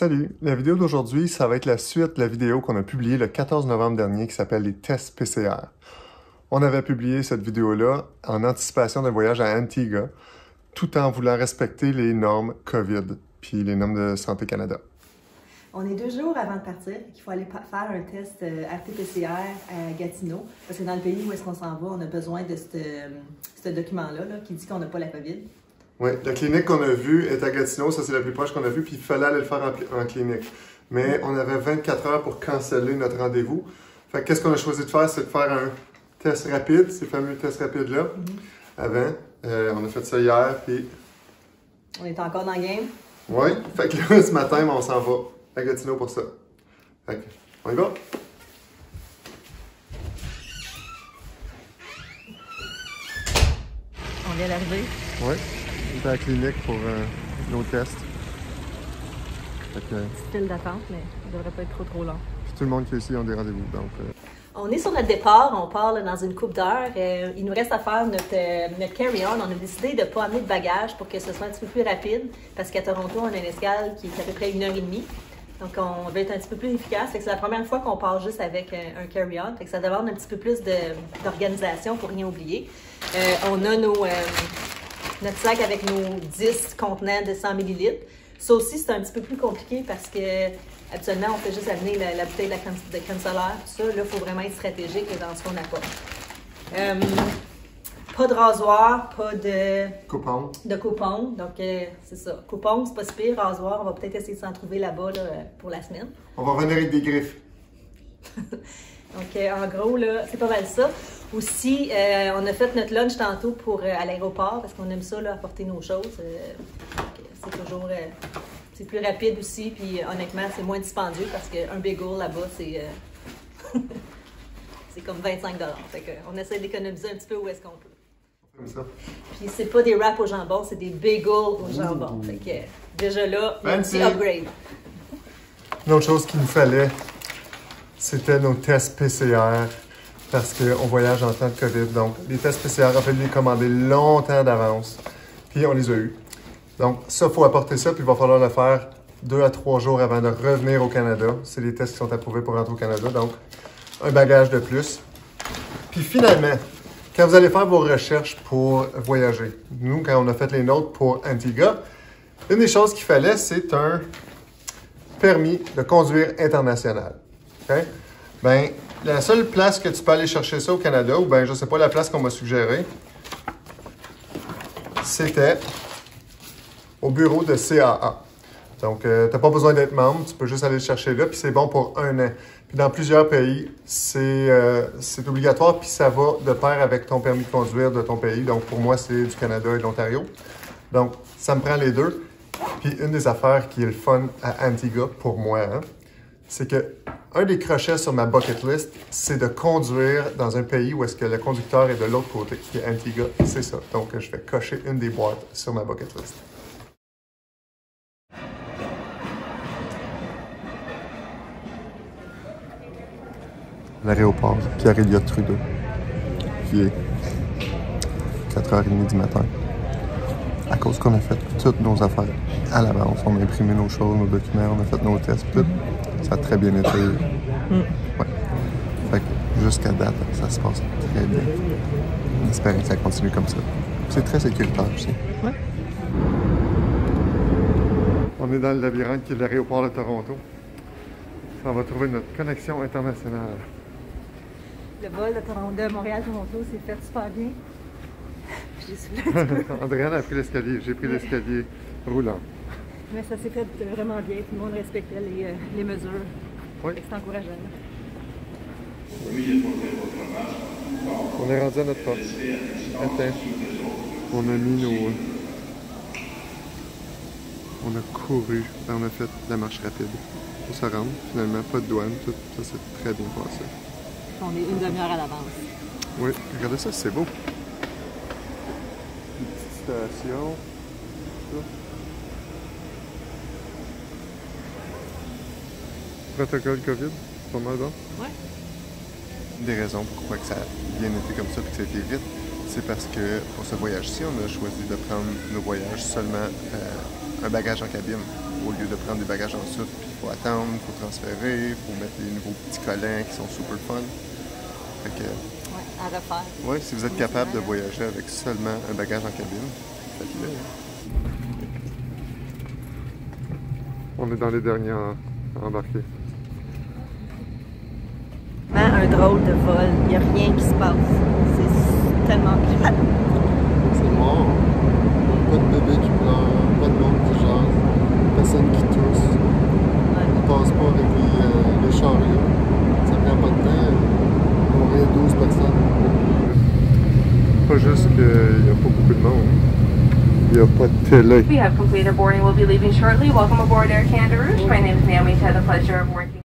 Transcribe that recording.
Salut! La vidéo d'aujourd'hui, ça va être la suite de la vidéo qu'on a publiée le 14 novembre dernier qui s'appelle les tests PCR. On avait publié cette vidéo-là en anticipation d'un voyage à Antigua, tout en voulant respecter les normes COVID puis les normes de Santé Canada. On est 2 jours avant de partir, il faut aller faire un test RT-PCR à Gatineau, parce que dans le pays où est-ce qu'on s'en va, on a besoin de ce document-là qui dit qu'on n'a pas la COVID. Oui, la clinique qu'on a vue est à Gatineau, ça c'est la plus proche qu'on a vue, puis il fallait aller le faire en clinique. Mais on avait 24 heures pour canceller notre rendez-vous. Fait que qu'est-ce qu'on a choisi de faire, c'est de faire un test rapide, ces fameux tests rapides-là, avant. On a fait ça hier, puis... On est encore dans le game? Oui, fait que là, ce matin, on s'en va à Gatineau pour ça. Fait que, on y va? On vient d'arriver. Oui, on est à la clinique pour nos tests. Fait que, Petite file d'attente, mais ça devrait pas être trop long. puis tout le monde qui est ici ont des rendez-vous, donc... On est sur notre départ, on part là, dans une couple d'heures. Il nous reste à faire notre carry-on. On a décidé de ne pas amener de bagages pour que ce soit un petit peu plus rapide, parce qu'à Toronto, on a une escale qui est à peu près 1h30. Donc, on veut être un petit peu plus efficace. C'est la première fois qu'on part juste avec un carry-on. Ça demande un petit peu plus d'organisation pour rien oublier. On a notre sac avec nos 10 contenants de 100 ml. Ça aussi, c'est un petit peu plus compliqué parce que habituellement, on fait juste amener la bouteille de crème solaire, tout ça. Là, il faut vraiment être stratégique dans ce qu'on apporte. Pas de rasoir, pas de coupon. Donc, c'est ça. Coupon, c'est pas si pire. Rasoir, on va peut-être essayer de s'en trouver là-bas pour la semaine. On va revenir avec des griffes. Donc, en gros, là, c'est pas mal ça. Aussi, on a fait notre lunch tantôt à l'aéroport parce qu'on aime ça, là, apporter nos choses. C'est toujours... c'est plus rapide aussi, puis honnêtement, c'est moins dispendieux parce qu'un bagel là-bas, c'est c'est comme 25 $. Fait qu'on essaie d'économiser un petit peu où est-ce qu'on peut. Comme ça. Puis c'est pas des wraps au jambon, c'est des bagels au jambon. Fait que déjà là, il y a un petit upgrade. Une autre chose qu'il nous fallait, c'était nos tests PCR parce qu'on voyage en temps de COVID. Donc, les tests PCR, on a fallu les commander longtemps d'avance, puis on les a eus. Donc, ça, il faut apporter ça, puis il va falloir le faire 2 à 3 jours avant de revenir au Canada. C'est les tests qui sont approuvés pour rentrer au Canada, donc un bagage de plus. Puis finalement, quand vous allez faire vos recherches pour voyager, nous, quand on a fait les nôtres pour Antigua, une des choses qu'il fallait, c'est un permis de conduire international. Okay? Ben, la seule place que tu peux aller chercher ça au Canada, ou ben, je sais pas, la place qu'on m'a suggérée, c'était au bureau de CAA. Donc, tu n'as pas besoin d'être membre, tu peux juste aller le chercher là, puis c'est bon pour 1 an. Puis dans plusieurs pays, c'est obligatoire, puis ça va de pair avec ton permis de conduire de ton pays. Donc, pour moi, c'est du Canada et de l'Ontario. Donc, ça me prend les deux. Puis une des affaires qui est le fun à Antigua, pour moi, hein, c'est que un des crochets sur ma bucket list, c'est de conduire dans un pays où est-ce que le conducteur est de l'autre côté, qui est Antigua. C'est ça. Donc, je vais cocher une des boîtes sur ma bucket list. L'aéroport Pierre-Éliott Trudeau, qui est 4h30 du matin. À cause qu'on a fait toutes nos affaires à l'avance, on a imprimé nos choses, nos documents, on a fait nos tests, tout. Ça a très bien été. Ouais. Fait que jusqu'à date, ça se passe très bien. On espère que ça continue comme ça. C'est très sécuritaire aussi. Ouais. On est dans le labyrinthe qui est l'aéroport de Toronto. On va trouver notre connexion internationale. Le vol de Montréal-Toronto s'est fait super bien. J'ai soufflé un petit peu. Andréane a pris l'escalier, j'ai pris l'escalier roulant. Mais ça s'est fait vraiment bien, tout le monde respectait les mesures. Oui. C'est encourageant. On est rendu à notre porte. Attends. On a mis nos... On a couru, on a fait la marche rapide pour se rendre. Finalement, pas de douane, tout ça s'est très bien passé. On est une demi-heure à l'avance. Oui, regardez ça, c'est beau. Une petite station. Ça. Protocole COVID, c'est pas mal bon. Oui. Une des raisons pourquoi que ça a bien été comme ça et que ça a été vite, c'est parce que pour ce voyage-ci, on a choisi de prendre nos voyages seulement un bagage en cabine. au lieu de prendre des bagages en soute, puis il faut attendre, il faut transférer, il faut mettre des nouveaux petits collants qui sont super fun. Fait que, Ouais, à refaire. ouais, si vous êtes capable de voyager avec seulement un bagage en cabine, faites-le. On est dans les derniers à embarquer. Un drôle de vol, il n'y a rien qui se passe. C'est tellement plate. C'est mort. Pas de bébé qui pleure, pas de monde qui jase, personne qui tousse. Ouais. On passe pas avec les chariots. Ça prend pas de temps. On est 12 personnes. Pas juste qu'il n'y a pas beaucoup de monde. Il n'y a pas de télé. We have completed boarding. We'll be leaving shortly. Welcome aboard Air Canada Rouge. My name is Naomi. I've had the pleasure of working.